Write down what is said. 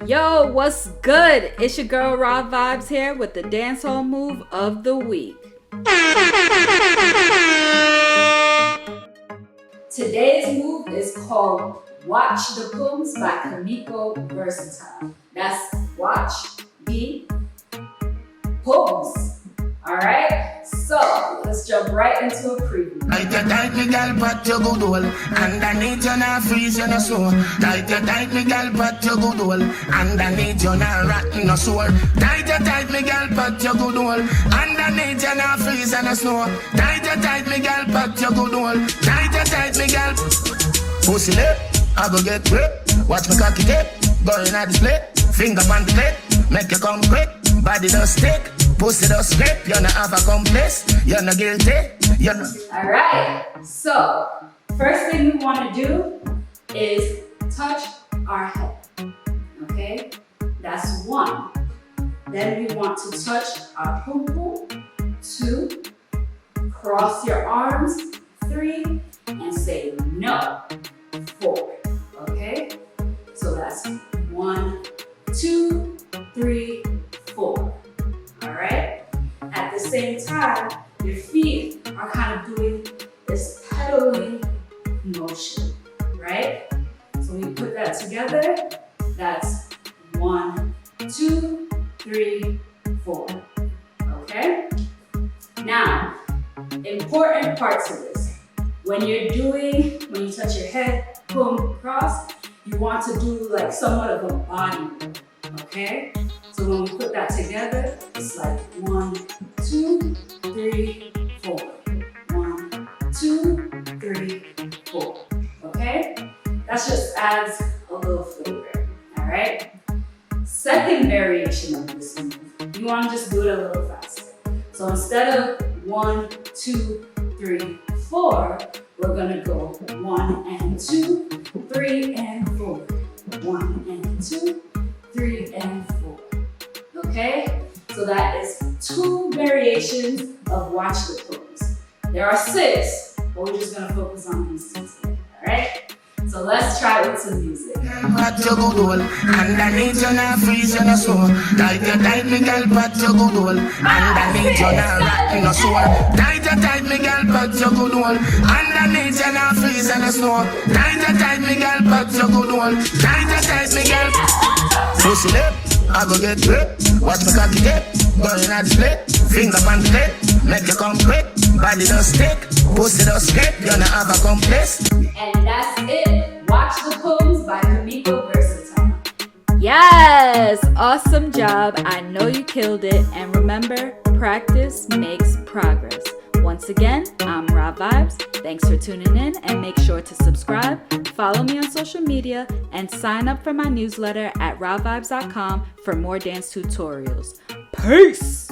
Yo, what's good? It's your girl Raah Vibez here with the dancehall move of the week. Today's move is called Watch Di Pumz by Kimiko Versatile. That's Watch Di Pumz. Alright, so let's jump right into a preview. Tight me girl, but you good all. Underneath you not freeze, you no sore. Tight me girl, but you good all. Underneath you not rotten no sore. Tight me girl, but you good all. Underneath you not freeze and no snow. Tight me girl, but you good all. Tight me girl. Pussy lip, I go get grip. Watch me cocky tip, going at the split. Finger on the clip, make you come quick. Body does stick. Pussy does slip, you're not have a complex, you're not guilty, you're not... Alright, so first thing we want to do is touch our head, okay? That's 1. Then we want to touch our pum pum, 2, cross your arms, 3, and say no, 4, okay? So that's 1, 2, 3, 4. Alright? At the same time, your feet are kind of doing this pedaling motion, right? So when you put that together, that's 1, 2, 3, 4. Okay? Now, important parts of this. When you touch your head, boom, cross, you want to do like somewhat of a body roll, okay? So when we put that together, it's like 1, 2, 3, 4. 1, 2, 3, 4. Okay? That just adds a little flavor. Alright? Second variation of this move, you want to just do it a little faster. So instead of 1, 2, 3, 4, we're gonna go 1 and 2, 3 and 4. 1 and 2, 3 and 4. Okay, so that is 2 variations of Watch Di Pumz. There are 6, but we're just gonna focus on these 2 today, alright? So let's try with some music. But you good all. Underneath you not freeze, you no sore. Tight me girl, but you good all. Underneath you not rotten no sore. Tight me girl, but you good all. Underneath you not freeze and no snow. Tight me girl, but you good all. Tight me girl. Pussy lip, I go get grip. Watch me cocky tip, going at the split. Finger on the clip, make you come quick. Body does stick, pussy does slip. You're not have a complex. And that's it. Watch Di Pumz by Kimiko Versatile. Yes, awesome job. I know you killed it. And remember, practice makes progress. Once again, I'm Raah Vibez. Thanks for tuning in, and make sure to subscribe, follow me on social media, and sign up for my newsletter at raahvibez.com for more dance tutorials. Peace!